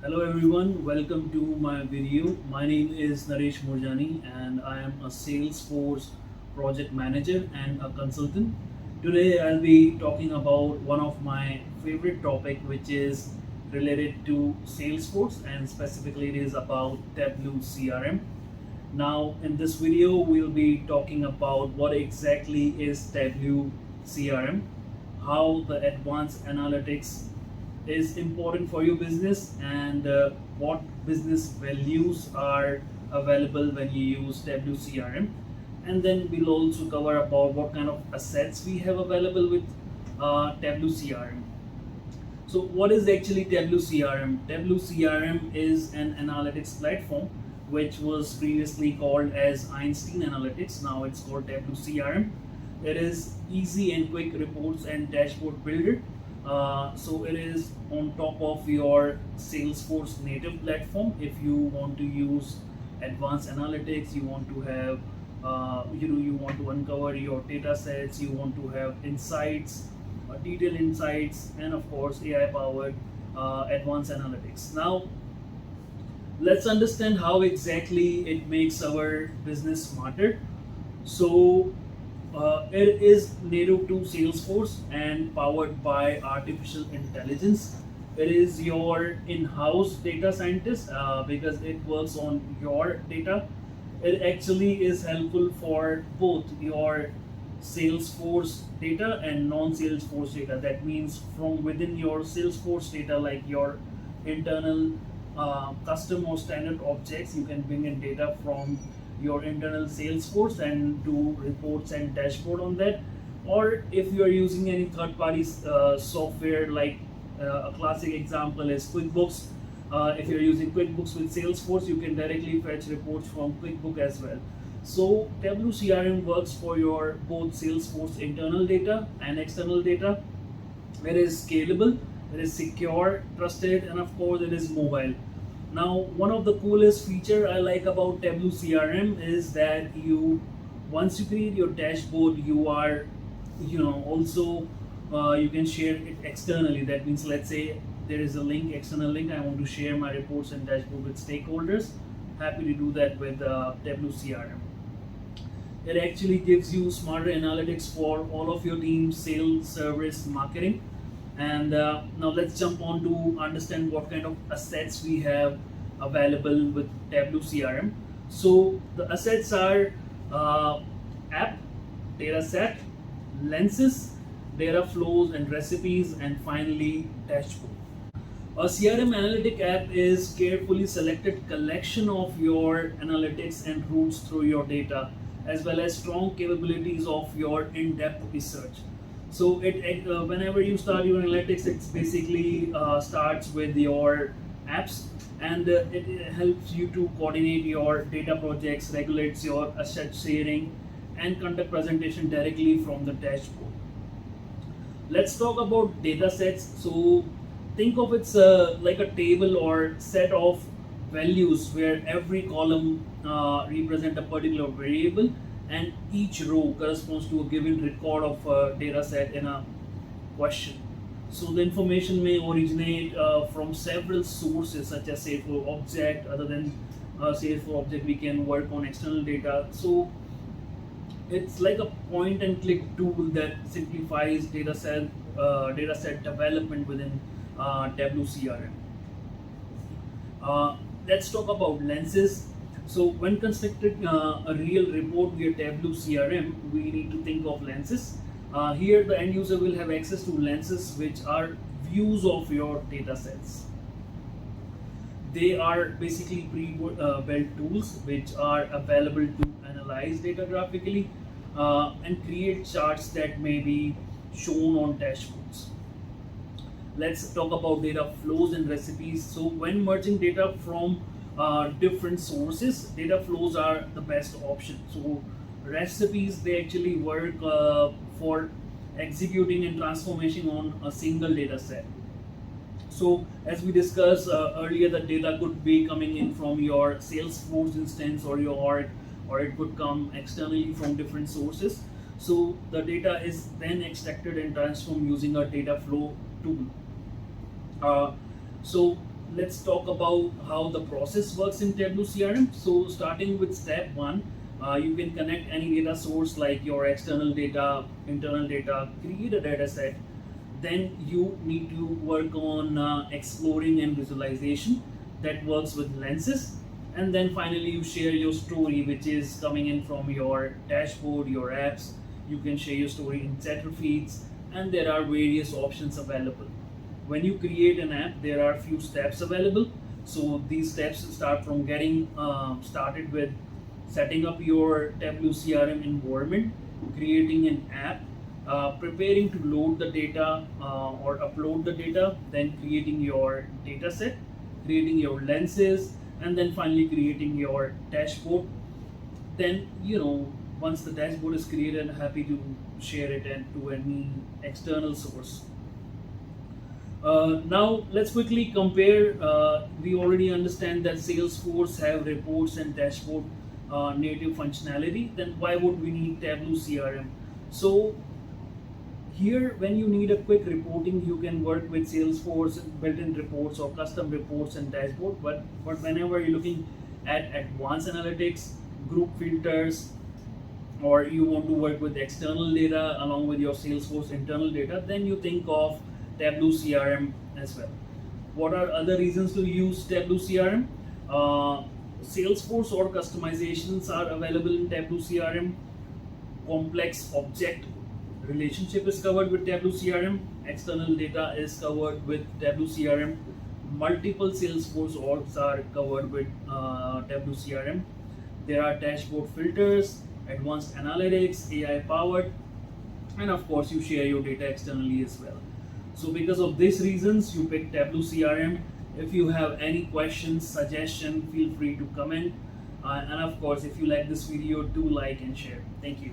Hello everyone, welcome to my video. My name is Naresh Murjani and I am a Salesforce project manager and a consultant. Today I'll be talking about one of my favorite topic which is related to Salesforce and specifically it is about Tableau CRM. Now in this video we'll be talking about what exactly is Tableau CRM, how the advanced analytics is important for your business and what business values are available when you use Tableau CRM, and then we'll also cover about what kind of assets we have available with Tableau CRM. So what is actually Tableau CRM? Tableau CRM is an analytics platform which was previously called as Einstein Analytics. Now it's called Tableau CRM. It is easy and quick reports and dashboard builder. So it is on top of your Salesforce native platform. If you want to use advanced analytics, you want to have you want to uncover your data sets, you want to have insights, detailed insights, and of course AI powered advanced analytics. Now let's understand how exactly it makes our business smarter. So it is native to Salesforce and powered by artificial intelligence. It is your in-house data scientist because it works on your data. It actually is helpful for both your Salesforce data and non-Salesforce data. That means from within your Salesforce data, like your internal custom or standard objects, you can bring in data from your internal Salesforce and do reports and dashboard on that. Or if you are using any third-party software, like a classic example is QuickBooks. If you're using QuickBooks with Salesforce, you can directly fetch reports from QuickBooks as well. So Tableau CRM works for your both Salesforce internal data and external data. It is scalable, it is secure, trusted, and of course it is mobile. Now, one of the coolest feature I like about Tableau CRM is that once you create your dashboard, you are, also you can share it externally. That means, let's say there is a link, external link. I want to share my reports and dashboard with stakeholders. Happy to do that with Tableau CRM. It actually gives you smarter analytics for all of your teams, sales, service, marketing. And now let's jump on to understand what kind of assets we have available with Tableau CRM. So the assets are app, data set, lenses, data flows and recipes, and finally dashboard. A CRM analytic app is carefully selected collection of your analytics and routes through your data, as well as strong capabilities of your in-depth research. So whenever you start your analytics, it basically starts with your apps, and it helps you to coordinate your data projects, regulates your asset sharing, and conduct presentation directly from the dashboard. Let's talk about data sets. So think of it like a table or set of values where every column represent a particular variable and each row corresponds to a given record of a data set in a question. So the information may originate from several sources such as say for object. Other than say for object, we can work on external data. So it's like a point and click tool that simplifies data set development within Tableau CRM. Let's talk about lenses. So when constructing a real report via Tableau CRM, we need to think of lenses. Here the end user will have access to lenses which are views of your data sets. They are basically pre-built tools which are available to analyze data graphically and create charts that may be shown on dashboards. Let's talk about data flows and recipes. So when merging data from different sources, data flows are the best option. So recipes, they actually work for executing and transformation on a single data set. So as we discussed earlier, the data could be coming in from your Salesforce instance or your org, or it could come externally from different sources. So the data is then extracted and transformed using a data flow tool. So let's talk about how the process works in Tableau CRM. So starting with step one, you can connect any data source like your external data, internal data, create a data set. Then you need to work on exploring and visualization that works with lenses. And then finally you share your story, which is coming in from your dashboard, your apps. You can share your story in chatter feeds, and there are various options available. When you create an app, there are few steps available. So these steps start from getting started with setting up your Tableau CRM environment, creating an app, preparing to load the data or upload the data, then creating your data set, creating your lenses, and then finally creating your dashboard. Then, once the dashboard is created, I'm happy to share it and to any external source. Now let's quickly compare. We already understand that Salesforce have reports and dashboard native functionality. Then why would we need Tableau CRM? So here, when you need a quick reporting, you can work with Salesforce built-in reports or custom reports and dashboard. But whenever you're looking at advanced analytics, group filters, or you want to work with external data along with your Salesforce internal data, then you think of Tableau CRM as well. What are other reasons to use Tableau CRM? Salesforce or customizations are available in Tableau CRM. Complex object relationship is covered with Tableau CRM. External data is covered with Tableau CRM. Multiple Salesforce orgs are covered with Tableau CRM. There are dashboard filters, advanced analytics, AI powered, and of course you share your data externally as well. So because of these reasons, you pick Tableau CRM. If you have any questions, suggestion, feel free to comment. And of course, if you like this video, do like and share. Thank you.